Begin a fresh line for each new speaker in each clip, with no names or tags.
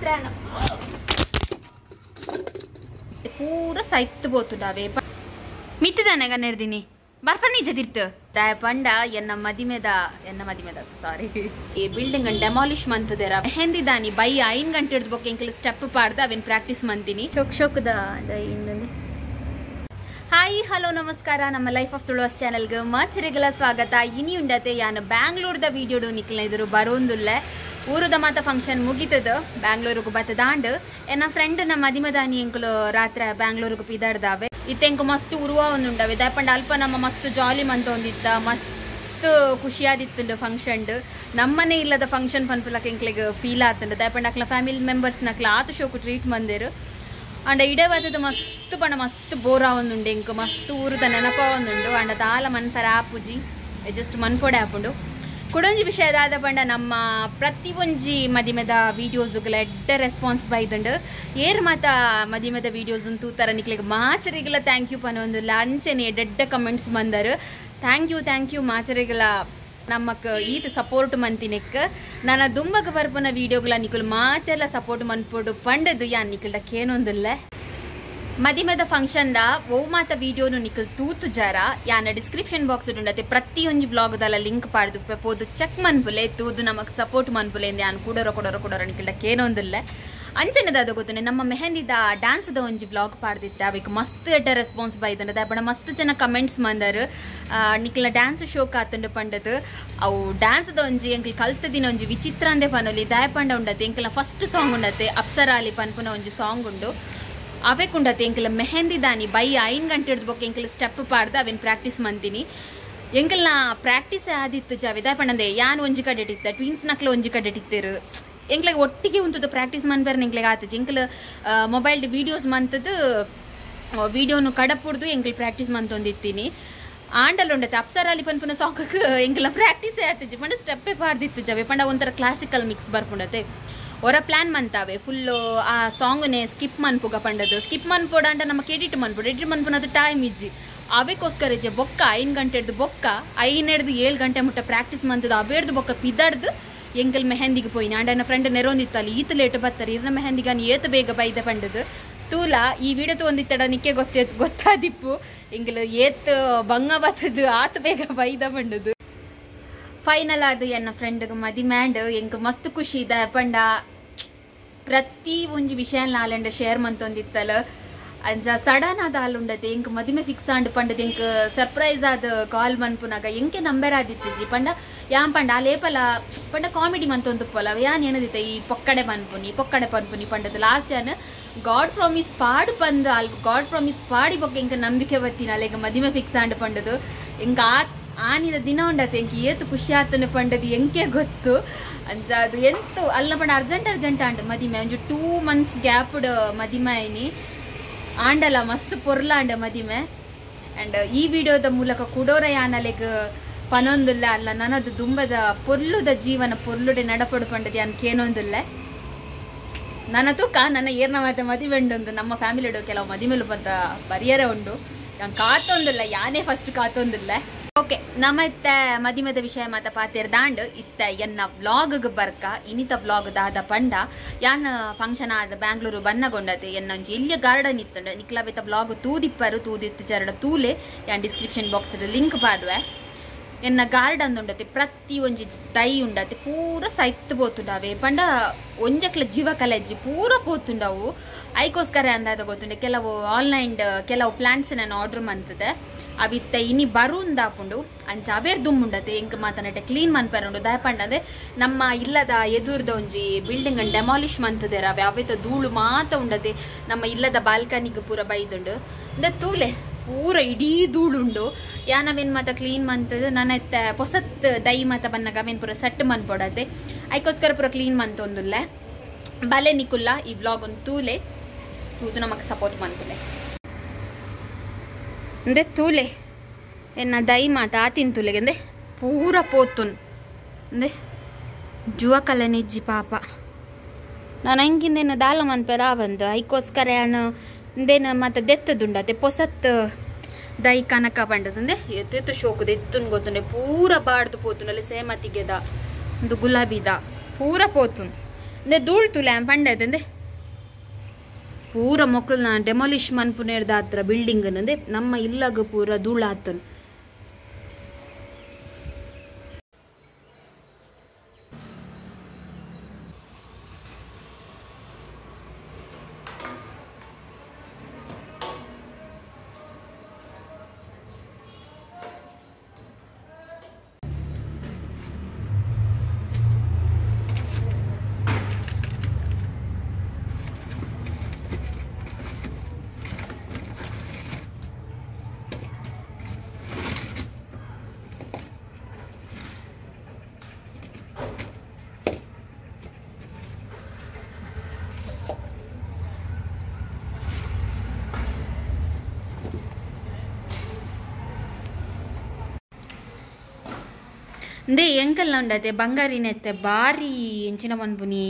ಮಾತ್ರ ಪೂರ ಸೈತ್ ಬೋತುಂಡಾವೆ ಮಿತ್ತದಾನೆ ಗನ್ನೆರ್ದಿನಿ ಬರ್ಪ ನಿಜ ತಿರ್ತು ದಾಯ ಪಂಡ ಎನ್ನ ಮದಿಮೆದ ಸಾರಿ ಈ ಬಿಲ್ಡಿಂಗ್ ಡೆಮಾಲಿಷ್ ಮಂತದೇರ ಹೆಂದಿದಾನಿ ಬೈ 5 ಗಂಟೆ ಹಿಡಿದು ಬೊಕ್ಕ ಎಂಕಲ್ ಸ್ಟೆಪ್ ಪಾಡ್ದ ಅವೇನ್ ಪ್ರಾಕ್ಟೀಸ್ ಮಂತೀನಿ ಶೋಕ್ದ ಇನ್ನೊಂದು ಹಾಯ್ ಹಲೋ ನಮಸ್ಕಾರ ನಮ್ಮ ಲೈಫ್ ಆಫ್ ತುಳುವಸ್ ಚಾನಲ್ಗೆ ಮತ್ತೆರೆಗಲ ಸ್ವಾಗತ ಇನಿ ಉಂಡತೆ ಯಾನು ಬ್ಯಾಂಗ್ಳೂರ್ದ ವೀಡಿಯೋಡು ನಿಕ್ಲ ಇದ್ರು ಬರೋಂದುಲ್ಲೆ ಊರುದ ಮಾತ ಫಂಕ್ಷನ್ ಮುಗಿತದ ಬ್ಯಾಂಗ್ಳೂರಿಗೆ ಬತ್ತದಾಂಡ್ ಎನ್ನ ಫ್ರೆಂಡ್ ನಮ್ಮ ಮದಿಮದಾನಿ ಎಂಕಲು ರಾತ್ರಿ ಬ್ಯಾಂಗ್ಳೂರಿಗೆ ಪಿದಾಡ್ದಾವೆ ಇತ್ತೆಂಕ ಮಸ್ತ್ ಉರುವ ಒಂದುಂಡವೆ ದಾಯಪಂಡ ಅಲ್ಪ ನಮ್ಮ ಮಸ್ತ್ ಜಾಲಿ ಮಂತ ಒಂದಿತ್ತ ಮಸ್ತ್ ಖುಷಿಯಾದಿತ್ತುಂಡು ಫಂಕ್ಷನ್ ನಮ್ಮನೆ ಇಲ್ಲದ ಫಂಕ್ಷನ್ ಪನ್ಪುಲಕ್ಕೆ ಎಂಕ್ಲೆಗೆ ಫೀಲ್ ಆತುಂಡು ದಾಯಪಂಡ ಅಕ್ಲ ಫ್ಯಾಮಿಲಿ ಮೆಂಬರ್ಸ್ ನಕ್ಲ ಆತು ಶೋಕು ಟ್ರೀಟ್ ಮಂದಿರು ಅಂಡ ಇಡೇ ಬತ್ತದ ಮಸ್ತ್ ಪಂಡ ಮಸ್ತ್ ಬೋರ ಒಂದುಂಡು ಎಂಕ್ ಮಸ್ತ್ ಊರುದ ನೆನಪ ಒಂದುಂಡು ಅಂಡ ತಾಲ ಮನ್ಪರ ಆಪುಜಿ ಜಸ್ಟ್ ಮನ್ಪೊಡೆ ಆಪುಂಡು ಕುಡೊಂಜಿ ವಿಷಯದಾದ ಪಂಡ ನಮ್ಮ ಪ್ರತಿ ಒಂಜಿ ಮದಿಮೆದ ವೀಡಿಯೋಸ್ಗಳ ಎಡ್ಡ ರೆಸ್ಪಾನ್ಸ್ ಬೈದುಂಡು ಏರ್ ಮಾತ ಮದಿಮೆದ ವೀಡಿಯೋಸ್ ತೂತರ ನಿಕ್ಲಿಗೆ ಮಾಚರಿಗೆಲ್ಲ ಥ್ಯಾಂಕ್ ಯು ಪನೊಂದುಲ್ಲ ಅಂಚೆನೆ ಎಡ್ಡ ಕಮೆಂಟ್ಸ್ ಬಂದರು ಥ್ಯಾಂಕ್ ಯು ಮಾಚರಿಗೆಲ್ಲ ನಮ್ಮಕ್ ಈತ ಸಪೋರ್ಟ್ ಮಂತಿನೆಕ್ ನನ್ನ ದುಂಬಗ ಬರ್ಪನ ವೀಡಿಯೋಗಳ ನಿಕುಲು ಮಾತೆಲ್ಲ ಸಪೋರ್ಟ್ ಮನ್ಪೊಡು ಪಂಡದು ಯಾನ್ ನಿಕಲ್ಡ ಕೇನೊಂದುಲ್ಲ ಮದಿಮೆದ ಫಂಕ್ಷನ್ದ ಓ ಮಾತ ವೀಡಿಯೋನು ನಿಕಲ್ ತೂತು ಜರ ಯಾನ ಡಿಸ್ಕ್ರಿಪ್ಷನ್ ಬಾಕ್ಸ್ ಉಂಡತೆ ಪ್ರತಿಯೊಂಜಿ ವ್ಲಾಗ್ದಲ್ಲ ಲಿಂಕ್ ಪಾಡ್ದು ಪೋದು ಚೆಕ್ ಮನ್ಪುಲೆ ತೂದು ನಮಕ್ ಸಪೋರ್ಟ್ ಮನ್ಪುಲೆ ಎಂದು ಯಾನ್ ಕೊಡೋರ ನಿಕಲ್ಡ ಕೇನೊಂದುಲ್ಲ ಅಂಚೆನದ ಗೊತ್ತನೆ ನಮ್ಮ ಮೆಹಂದಿದ ಡ್ಯಾನ್ಸ್ದ ಒಂಜಿ ವ್ಲಾಗ್ ಪಾಡ್ದಿತ್ತ ಅವಕ್ಕೆ ಮಸ್ತ್ ಎಡ್ಡ ರೆಸ್ಪಾನ್ಸ್ ಬೈದಂಡ ದಾಯಪಂಡ ಮಸ್ತ್ ಜನ ಕಮೆಂಟ್ಸ್ ಮಂದರು ನಿಕ್ಲ ಡ್ಯಾನ್ಸ್ ಶೋಕ್ ಆತುಂಡು ಪಂಡದು ಅವು ಡ್ಯಾನ್ಸ್ದ ಒಂಜಿ ಎಂಕ್ಲು ಕಲ್ತ ದಿನ ಒಂಜಿ ವಿಚಿತ್ರ ಅಂದೆ ಪನೊಲಿ ದಾಯಪಂಡ ಉಂಡತೆ ಎಂಕ್ಲ ಫಸ್ಟ್ ಸಾಂಗ್ ಉಂಡತೆ ಅಪ್ಸರಾಲಿ ಪನ್ಪುನ ಒಂಜಿ ಸಾಂಗ್ ಉಂಡು ಅವಕ್ಕೆ ಉಂಡತೆ ಎಂಕ್ಲ ಮೆಹಂದಿದಾನಿ ಬೈ 5 ಗಂಟೆ ಹಿಡಿದು ಬೊಕ್ಕ ಎಂಕ್ಲ ಸ್ಟೆಪ್ ಪಾಡ್ದು ಅವೇನು ಪ್ರಾಕ್ಟೀಸ್ ಮಂತೀನಿ ಎಂಕಲ್ನ ಪ್ರಾಕ್ಟೀಸ್ ಆದಿತ್ತು ಜಾವೆ ದಾಯಪಂಡಂದೆ ಯಾನ್ ಒಂಜಿ ಕಡೆ ಇಟ್ಟಿತ್ತ ಟ್ವಿನ್ಸ್ ನಕ್ಲ ಒಂಜಿ ಕಡೆ ಇಟ್ಟಿರು ಎಂಕ್ಲೆಗೆ ಒಟ್ಟಿಗೆ ಉಂತದ್ದು ಪ್ರಾಕ್ಟೀಸ್ ಮನ್ಪೇರ್ ಎಂಕ್ಲೆಗೆ ಆತಜಿ ಎಂಕ್ಲ ಮೊಬೈಲ್ ವೀಡಿಯೋಸ್ ಮಂತದ್ದು ವೀಡಿಯೋನು ಕಡಪುಡ್ದು ಎಂಕ್ಲು ಪ್ರಾಕ್ಟೀಸ್ ಮಂತೊಂದಿತ್ತೀನಿ ಆಂಡಲ್ ಉಂಡತೆ ಅಪ್ಸರಾಲಿ ಪನ್ಪುನ ಸಾಂಗಕ್ಕೆ ಎಂಕ್ಲ ಪ್ರಾಕ್ಟೀಸೇ ಆತಜಿ ಪಂಡ ಸ್ಟೆಪ್ಪೇ ಪಾಡ್ದಿತ್ತು ಜಾವೆ ಪಂಡ ಒಂಥರ ಕ್ಲಾಸಿಕಲ್ ಮಿಕ್ಸ್ ಬರ್ಪುಂಡತೆ ಹೊರ ಪ್ಲ್ಯಾನ್ ಮಂತಾವೆ ಫುಲ್ಲು ಆ ಸಾಂಗ್ನೇ ಸ್ಕಿಪ್ ಮನ್ಪುಗ ಪಂಡದು ಸ್ಕಿಪ್ ಮನ್ಪೋಡ ಅಂಡ ನಮಗೆ ಎಡಿಟ್ ಮನ್ಪುನ ಅದು ಟೈಮ್ ಇಜ್ಜಿ ಅವಕ್ಕೋಸ್ಕರ ಇಜ್ಜೆ ಬೊಕ್ಕ 5 ಗಂಟೆ ಹಿಡ್ದು ಬೊಕ್ಕ 7 ಗಂಟೆ ಮುಟ್ಟ ಪ್ರಾಕ್ಟೀಸ್ ಮಂತದ್ದು ಅವೇರ್ದು ಬೊಕ್ಕ ಪಿದಾಡ್ದು ಎಂಕಲ್ ಮೆಹಂದಿಗೆ ಪೋಯಿನ ಆಂಡ ನನ್ನ ಫ್ರೆಂಡ್ ನೆರೊಂದಿತ್ತಲ್ಲಿ ಈತ ಲೇಟ್ ಬರ್ತಾರೆ ಇರ್ನ ಮೆಹಂದಿಗಾನಿ ಏತ ಬೇಗ ಬೈದ ಪಂಡದು ತೂಲ ಈ ವಿಡಿಯೋ ತೊಂದಿತ್ತಡ ನಿಕ್ಕೆ ಗೊತ್ತಾದಿಪ್ಪು ಎಂಕಲ್ ಏತ್ ಬಂಗ ಬತ್ತದು ಆತ ಬೇಗ ಬೈದ ಪಂಡದು ಫೈನಲ್ ಆದ ಎನ್ನ ಫ್ರೆಂಡ್ಗೆ ಮದಿಮ್ಯಾಂಡ್ ಎಂಕ್ ಮಸ್ತ್ ಖುಷಿ ಇದ ಪಂಡ ಪ್ರತಿ ಒಂಜಿ ವಿಷಯ ನಾಲೆಂಡ ಶೇರ್ ಮಂತೊಂದಿತ್ತಲ್ಲ ಅಂಜ ಸಡನ್ ಆದ ಹಾಲುಂಡತೆ ಎಂಕ್ ಮದಿಮೆ ಫಿಕ್ಸ್ ಆಂಡ್ ಪಂಡದ ಎಂಕ್ ಸರ್ಪ್ರೈಸ್ ಆದ ಕಾಲ್ ಮನ್ಪುನಾಗ ಎಂಕೆ ನಂಬರ್ ಆದಿತ್ತಿಜಿ ಪಂಡ ಯಾನ್ ಪಂಡ ಆ ಲೇಪಲ ಪಂಡ ಕಾಮಿಡಿ ಮಂತೊಂದುಪ್ಪಲ್ಲ ಯಾನ್ ಏನದಿತ್ತ ಈ ಪೊಕ್ಕಡೆ ಪನ್ಪುನಿ ಪಂಡದ ಲಾಸ್ಟ್ ಯಾನ್ ಗಾಡ್ ಪ್ರಾಮಿಸ್ ಪಾಡಿ ಬೊಕ್ಕ ಎಂಕ ನಂಬಿಕೆ ಬತ್ತೀನಿ ಅಲ್ಲಿಗ ಮದಿಮೆ ಫಿಕ್ಸ್ ಆಂಡ್ ಪಂಡದು ಎಂಕ ಆನಿದ ದಿನ ಉಂಡತೆ ಎಂಕ ಏತು ಖುಷಿ ಆತನ ಪಂಡದು ಎಂಕೆ ಗೊತ್ತು ಅಂಚ ಅದು ಎಂತು ಅಲ್ಲ ಪಂಡ ಅರ್ಜೆಂಟ್ ಆಂಡ್ ಮದಿಮೆ ಒಂಜು 2 months ಗ್ಯಾಪ್ಡ್ ಮದಿಮೆ ಐನಿ ಆಂಡಲ ಮಸ್ತ್ ಪೊರ್ಲಾಂಡ ಮದಿಮೆ ಆ್ಯಂಡ್ ಈ ವಿಡಿಯೋದ ಮೂಲಕ ಕುಡೋರ ಯಾನಲೆಗ್ ಪನೊಂದುಲ್ಲ ಅಲ್ಲ ನನ್ನದು ದುಂಬದ ಪೊರ್ಲುದ ಜೀವನ ಪೊರ್ಲುಡೆ ನಡಪಡು ಪಂಡದು ಯಾನ್ ಕೇನೊಂದುಲ್ಲ ನನ್ನ ತೂಕ ನನ್ನ ಏರ್ನ ಮಾತ ಮದಿಮೆ ಉಂಡೊಂದು ನಮ್ಮ ಫ್ಯಾಮಿಲಿಡು ಕೆಲವು ಮದಿಮೆಲು ಬಂದ ಬರಿಯರೆ ಉಂಡು ಯಾನ್ ಕಾತೊಂದುಲ್ಲ ಯಾನೇ ಫಸ್ಟ್ ಕಾತೊಂದುಲ್ಲ ಓಕೆ ನಮ್ಮತ್ತ ಮದಿಮೆದ ವಿಷಯ ಮಾತ ಪಾತೆರ್ ದಾಂಡ್ ಇತ್ತ ಎನ್ನ ವ್ಲಾಗ್ಗೆ ಬರ್ಕ ಇನಿತ ವ್ಲಾಗ್ ದಾದ ಪಂಡ ಯಾನ್ ಫಂಕ್ಷನ್ ಆದ ಬ್ಯಾಂಗ್ಳೂರು ಬನ್ನಗೊಂಡತೆ ಎನ್ನ ಒಂಜಿ ಇಲ್ಲಿಯ ಗಾರ್ಡನ್ ಇತ್ತಂಡ ನಿಕ್ಲವೆತ ವ್ಲಾಗ್ ತೂದಿತ್ತು ಜರಡ ತೂಲೆ ಯಾನ್ ಡಿಸ್ಕ್ರಿಪ್ಷನ್ ಬಾಕ್ಸ್ ಲಿಂಕ್ ಪಾಡುವೆ ಎನ್ನ ಗಾರ್ಡನ್ ಉಂಡತೆ ಪ್ರತಿ ಒಂಜಿ ದೈ ಉಂಡತೆ ಪೂರ ಸೈತ್ ಪೋತುಂಡವೆ ಪಂಡ ಒಂಜಕ್ಲ ಜೀವ ಕಲೆಜ್ಜಿ ಪೂರ ಪೋತುಂಡವು ಐಕೋಸ್ಕರ ಅಂದಾದ ಗೊತ್ತುಂಡೆ ಕೆಲವು ಆನ್ಲೈನ್ ಕೆಲವು ಪ್ಲಾಂಟ್ಸ್ ನಾನು ಆರ್ಡರ್ ಮಂತದೆ ಅವಿತ್ತ ಇನಿ ಬರುಂದಾಪುಂಡು ಅಂಚ ಅವೇರ್ ದುಮ್ಮುಂಡತೆ ಎಂಕ್ ಮಾತನಟೆ ಕ್ಲೀನ್ ಮನ್ಪರುಂಡು ದಾಯಪಂಡ ಅಂದ್ರೆ ನಮ್ಮ ಇಲ್ಲದ ಎದುರ್ದ ಒಂಜಿ ಬಿಲ್ಡಿಂಗ್ ಡೆಮಾಲಿಷ್ ಮಂತದೇರ ಅವೇತ ಧೂಳು ಮಾತ ಉಂಡತೆ ನಮ್ಮ ಇಲ್ಲದ ಬಾಲ್ಕನಿಗೆ ಪೂರ ಬೈದುಂಡು ಅಂದ ತೂಲೆ ಪೂರ ಇಡೀ ಧೂಳುಂಡು ಯಾನವೇನು ಮಾತ ಕ್ಲೀನ್ ಮಂತದ ನನ್ನ ಪೊಸತ್ ದೈ ಮಾತ ಬನ್ನಾಗ ಅವೇನು ಪೂರ ಸೆಟ್ ಮನ್ಪೊಡತೆ ಐಕೋಸ್ಕರ ಪೂರ ಕ್ಲೀನ್ ಮಂತೊಂದುಲ್ಲೆ ಬಲೆ ನಿಕುಲ್ಲ ಈ ವ್ಲಾಗ್ ಒಂದು ತೂದು ನಮಗೆ ಸಪೋರ್ಟ್ ಮನ್ಪುಲೆ ಅಂದೆ ತೂಲೆ ಎನ್ನ ದೈ ಮಾತ ಆತಿನ ತೂಲೆಗೆ ಅಂದೆ ಪೂರ ಪೋತುನ್ ಅಂದೆ ಜುವ ಕಲೆನಿಜ್ಜಿ ಪಾಪ ನಾನು ಹಂಗಿಂದೇನು ದಾಲ ಮನ್ಪೆ ರಾವಂದು ಐಕೋಸ್ಕರ ಯಾನು ಇಂದೇನು ಮತ್ತು ದೆತ್ತದುಂಡತೆ ಪೊಸತ್ ದೈ ಕನಕ ಪಂಡದಂದೆ ಎತ್ತು ಶೋಕದ ಎತ್ತುನ್ ಗೊತ್ತುಂಡೆ ಪೂರ ಬಾಡ್ದು ಪೋತುಂಡು ಅಲ್ಲಿ ಸೇಮತಿಗೆದ ಒಂದು ಗುಲಾಬಿದ ಪೂರ ಪೋತುನ್ ಇಂದೆ ಧೂಳ್ ತುಲೆ ಪಂಡೈತೆ ಪೂರ ಮೊಕ್ಕಲ್ನ ಡೆಮಾಲಿಷ್ ಮನ್ಪುನೇರ್ದ ಹತ್ರ ಬಿಲ್ಡಿಂಗ್ ಅಂದೆ ನಮ್ಮ ಇಲ್ಲಾಗ ಪೂರ ಧೂಳ ಆತನು. ಇಂದೇ ಎಂಕಲ್ಲ ಉಂಡತೆ ಬಂಗಾರಿನೆತ್ತೆ ಬಾರಿ ಎಂಚಿನ ಮನ್ಪುನಿ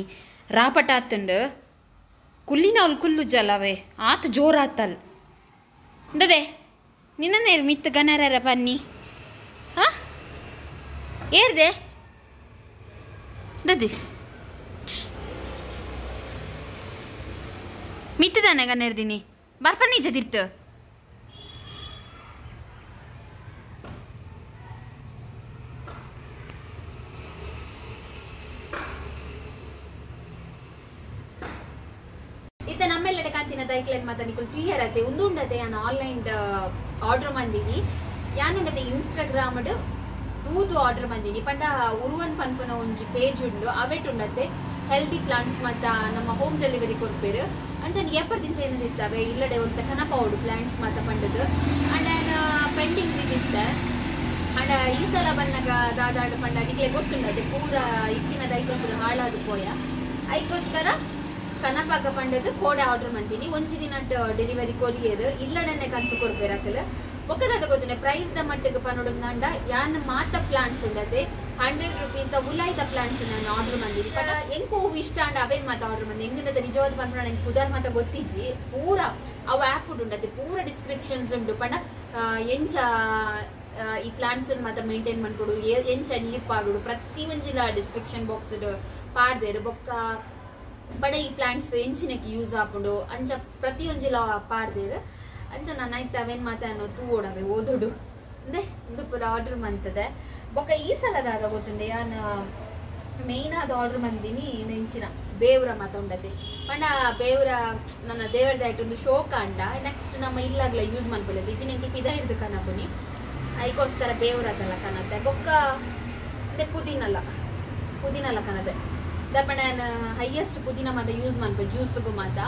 ರಾಪಟ ಆತುಂಡು ಕುಲ್ಲಿನ ಅವ್ಲು ಕುಲ್ಲು ಜಲವೇ ಆತ ಜೋರಾತಲ್ ಇಂದದೆ ನಿನ್ನೇರು ಮಿತ್ತು ಗನರ ಬನ್ನಿ ಹಾ ಏರ್ದೆ ದದಿ ಮಿತ್ತದಾನೆ ಗನ್ನೆರ್ದಿನಿ ಬರ್ಪನ್ನಿ ಜದಿರ್ತು ಇತ್ತ ನಮ್ಮೆಲ್ಲಡೆ ಕಾಂತಿನ ದೈಕ್ಲೆನ್ ಮಾತಾಡಿಕೊಲ್ ಕ್ಲಿಯರ್ ಆತೆ ಉಂದುಂಡತೆ ಯಾನು ಆನ್ಲೈನ್ ಆರ್ಡರ್ ಮಂದಿನಿ ಯಾನುಂಡತೆ ಇನ್ಸ್ಟಾಗ್ರಾಮ್ ತೂದು ಆರ್ಡರ್ ಮಂದಿನಿ ಪಂಡ ಉರುವನ್ ಪನ್ಪುನ ಒಂಜಿ ಪೇಜ್ ಉಂಡು ಅವೆಟುಂಡತೆ ಹೆಲ್ದಿ ಪ್ಲಾಂಟ್ಸ್ ಮತ್ತ ನಮ್ಮ ಹೋಮ್ ಡೆಲಿವರಿ ಕೊರ್ಪೇರು ಅಂಚನೆ ಎಪ್ಪರ್ದಿಂಚ ಏನದಿತ್ತವೆ ಇಲ್ಲಡೆ ಒಂತ ಕನಪೌಡು ಪ್ಲಾಂಟ್ಸ್ ಮತ್ತ ಪಂಡದು ಅಂಡ್ ಆ್ಯನ್ ಪೆಂಡಿಂಗ್ ಇದಿತ್ತೆ ಅಂಡ್ ಈ ಸಲ ಬನ್ನಗ ದಾದಾಡು ಪಂಡ ನಿಕ್ಲೆ ಗೊತ್ತುಂಡತೆ ಪೂರ ಇತ್ತಿನ ದೈಕ್ಲ ಪೂರ ಹಾಳಾದು ಪೋಯ ಅದಕ್ಕೋಸ್ಕರ ಕನಪಾಗ ಪಂಡದು ಕೋಡೆ ಆರ್ಡರ್ ಮಂತೀನಿ ಒಂಜಿ ದಿನ ಡೆಲಿವರಿ ಕೊರಿಯರ್ ಇಲ್ಲಡನೆ ಕಂತು ಕೊರ್ಪೇರಾಕಲ್ ಒಕ್ಕದಾದ ಗೊತ್ತಿನ ಪ್ರೈಸ್ ದ ಮಟ್ಟಿಗೆ ಪನ್ನೊಡಂದ ಯಾನ್ ಮಾತ ಪ್ಲಾಂಟ್ಸ್ ಉಂಡತೆ 100 rupees ದ ಉಲಾಯ್ದ ಪ್ಲಾಂಟ್ಸ್ ನಾನು ಆರ್ಡರ್ ಮಂದಿನಿ ಎಂಕು ಹೂವು ಇಷ್ಟ ಅಂಡ ಅವೇನ್ ಮಾತ ಆರ್ಡರ್ ಮಂದಿ ಎಂಗಿನದ ನಿಜವಾದ ಪನ್ಪುಣ ನಂಗೆ ಪುದರ್ ಮಾತ ಗೊತ್ತಿಜ್ಜಿ ಪೂರ ಅವು ಆ್ಯಪ್ ಉಂಡತೆ ಪೂರ ಡಿಸ್ಕ್ರಿಪ್ಷನ್ಸ್ ಉಂಡು ಪಂಡ ಎಂಚ ಈ ಪ್ಲಾಂಟ್ಸ್ ಮಾತ ಮೇಂಟೈನ್ ಮಾಡ್ಕೊಡು ಎಂಚ ನೀರ್ ಪಾಡುಡು ಪ್ರತಿ ಒಂಜಿಲ ಡಿಸ್ಕ್ರಿಪ್ಷನ್ ಬಾಕ್ಸ್ ಪಾಡ್ದೇರು ಬೊಕ್ಕ ಬಡ ಈ ಪ್ಲಾಂಟ್ಸ್ ಎಂಚಿನಕ್ಕೆ ಯೂಸ್ ಆಪುಂಡು ಅಂಚ ಪ್ರತಿಯೊಂಜಿಲ ಪಾಡ್ದೇರು ಅಂಚ ನಾನು ಆಯ್ತು ಅವೇನ್ ಮಾತ ಅನ್ನೋ ತೂಡವೆ ಓದೋಡು ಅಂದೆ ಇಂದು ಪೂರ ಆರ್ಡರ್ ಮಂತದೆ ಬೊಕ್ಕ ಈ ಸಲದಾಗ ಗೊತ್ತುಂಡೆ ಯಾನು ಮೇಯ್ನ್ ಆದ ಆರ್ಡರ್ ಮಂದಿನಿ ನೆಂಚಿನ ಬೇವ್ರ ಮಾತ ಉಂಡತೆ ಪಂಡ ಬೇವ್ರ ನನ್ನ ದೇವರದ ಒಂದು ಶೋಕ ಅಂಡ ನೆಕ್ಸ್ಟ್ ನಮ್ಮ ಇಲ್ಲಾಗ್ಲ ಯೂಸ್ ಮಾಡ್ಕೊಳ್ಳೋದು ಇಜ್ಜಿನ ಎಂಕ್ಲಿಪ್ ಇದ ಹಿಡ್ದು ಕನಪುನಿ ಅದಕ್ಕೋಸ್ಕರ ಬೇವ್ರದಲ್ಲ ಕನತೆ ಬೊಕ್ಕ ಅದೇ ಪುದೀನಲ್ಲ ಕನದೆ ದಪ್ಪಣ ಹೈಯೆಸ್ಟ್ ಪುದೀನ ಮಾತ ಯೂಸ್ ಮಾಡ್ಬೇಕು ಜ್ಯೂಸ್ಗೂ ಮಾತ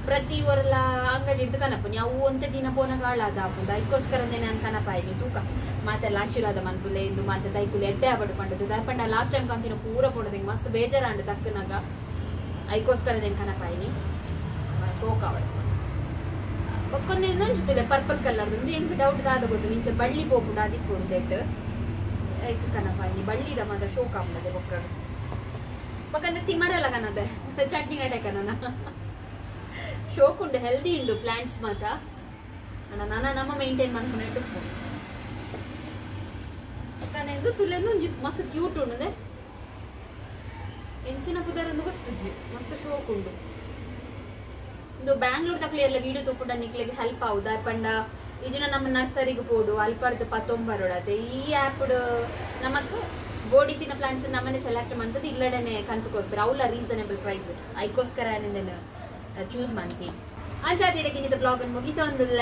ಪ್ರತಿ ಊರೆಲ್ಲ ಅಂಗಡಿ ಹಿಡ್ದು ಕನಪುನಿ ಅವು ಒಂದೇ ದಿನ ಪೋನಾಗ ಹಾಳಾದ ಹಾಪುಂಡು ಅದಕ್ಕೋಸ್ಕರನೇ ನಾನು ಕನಪ ಆಯ್ತು ತೂಕ ಮಾತೆಲ್ಲ ಆಶೀರ್ವಾದ ಮನ್ಪುಲೆ ಇಂದು ಮಾತೆ ದೈಕುಲು ಎಡ್ಡೆ ಆಬಡು ಪಂಡದು ದಪ್ಪಂಡ ಲಾಸ್ಟ್ ಟೈಮ್ ಕಂತಿನ ಪೂರ ಪೋಡದಂಗೆ ಮಸ್ತ್ ಬೇಜಾರಂಡು ತಕ್ಕನಾಗ ಅದಕ್ಕೋಸ್ಕರ నేను ಕನಪ ಆಯ್ನಿ ಶೋಕ ಆವಡು ಒಕ್ಕೊಂದು ಇನ್ನೊಂಜುತ್ತಲೆ ಪರ್ಪಲ್ ಕಲರ್ ಒಂದು ಎಂಕ್ ಡೌಟ್ ದಾದ ಗೊತ್ತು ನಿಂಚೆ ಬಳ್ಳಿ ಪೋಪುಂಡು ಅದಿಪ್ಪುಡು ದೆಟ್ ಐಕ್ ಕನಪ ಆಯ್ನಿ ಬಳ್ಳಿದ ಮಾತ ಶೋಕ ಆಪುಂಡದೆ ಬೊಕ್ಕ ಬೊಕ್ಕಂದ ತಿಮರಲ್ಲ ಕನದೆ ಚಟ್ನಿ ಗಡ್ಡೆ ಕನನ ಶೋಕ್ ಉಂಡು ಹೆಲ್ದಿ ಉಂಡು ಪ್ಲಾಂಟ್ಸ್ ಮಾತ ಅಣ್ಣ ನನ್ನ ನಮ್ಮ ಮೇಂಟೈನ್ ಮಾಡ್ಕೊಂಡು ಎಂದು ತುಲೆಂದು ಮಸ್ತ್ ಕ್ಯೂಟ್ ಉಂಡು ಎಂಚಿನ ಪುದರೊಂದು ಗೊತ್ತುಜ್ಜಿ ಮಸ್ತ್ ಶೋಕ್ ಉಂಡು ಇದು ಬ್ಯಾಂಗ್ಳೂರ್ ತಕ್ಲಿ ಎಲ್ಲ ವೀಡಿಯೋ ತುಪ್ಪುಡ ನಿಕ್ಲಿಗೆ ಹೆಲ್ಪ್ ಆಗುದು ಪಂಡ ಈಜಿನ ನಮ್ಮ ನರ್ಸರಿಗೆ ಪೋಡು ಅಲ್ಪರ್ದು ಪತ್ತೊಂಬರೋಡತೆ ಈ ಆ್ಯಪ್ ನಮಕ್ ಬೋಡಿತಿನ ಪ್ಲಾಂಟ್ಸ್ ನಮ್ಮನೆ ಸೆಲೆಕ್ಟ್ ಮಾಡ್ತದೆ ಇಲ್ಲಡನೆ ಕಂತು ಕೊಡ್ತಾರೆ ಅವಳ ರೀಸನಬಲ್ ಪ್ರೈಸ್ ಅದಕ್ಕೋಸ್ಕರ ನಾನು ಚೂಸ್ ಮಾಡ್ತೀನಿ ಅಂಚಾದಿಡಗಿನ ಇದು ಬ್ಲಾಗ್ ಮುಗಿತಾ ಒಂದಿಲ್ಲ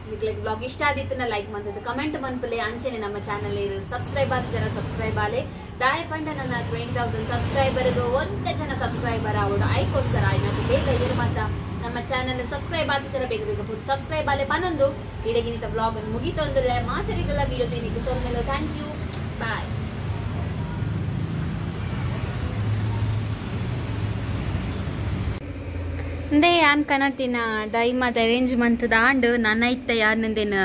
ಇದಕ್ಕೆ ಬ್ಲಾಗ್ ಇಷ್ಟ ಆದಿತ್ತನ ಲೈಕ್ ಮಾಡ್ತದೆ ಕಮೆಂಟ್ ಮನ್ಪಲೆ ಅಂಚೆನೆ ನಮ್ಮ ಚಾನಲ್ ಸಬ್ಸ್ಕ್ರೈಬ್ ಆದ ಜನ ಸಬ್ಸ್ಕ್ರೈಬ್ ಆಲೆ ದಾಯ ಪಂಡ ನನ್ನ 20,000 ಸಬ್ಸ್ಕ್ರೈಬರ್ದು ಒಂದೇ ಜನ ಸಬ್ಸ್ಕ್ರೈಬರ್ ಆಗೋದು ಅದಕ್ಕೋಸ್ಕರ ಆಯ್ತು ಬೇಗ ಇರು ಮಾತ್ರ ನಮ್ಮ ಚಾನಲ್ ಸಬ್ಸ್ಕ್ರೈಬ್ ಆದ ಜನ ಬೇಗ ಬೇಗ ಸಬ್ಸ್ಕ್ರೈಬ್ ಆಲೆ ಪನ್ನೊಂದು ಇಡಗಿನ ಬ್ಲಾಗ್ ಮುಗಿತಾ ಒಂದಿಲ್ಲ ಮಾತಾಡಿಗಲ್ಲ ವಿಡಿಯೋ ತಿನ್ನಕ್ಕೆ ಸೊಲ್ಮೇಲೆ ಥ್ಯಾಂಕ್ ಯು ಬಾಯ್ ಅಂದೇ ಯಾನ್ ಕನತಿನ ದೈಮದ ಅರೇಂಜ್ಮೆಂಟ್ ದಾಂಡು ನನ್ನ ಇತ್ತ ಯಾನಂದೇನ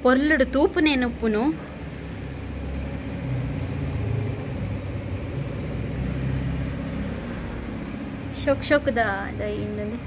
ಪೊರ್ಲುಡು ತೂಪುನೇನುಪ್ಪುನು ಶೋಕ್ ಶೋಕ್ದ ದೈ ಇಂಡಂದೆ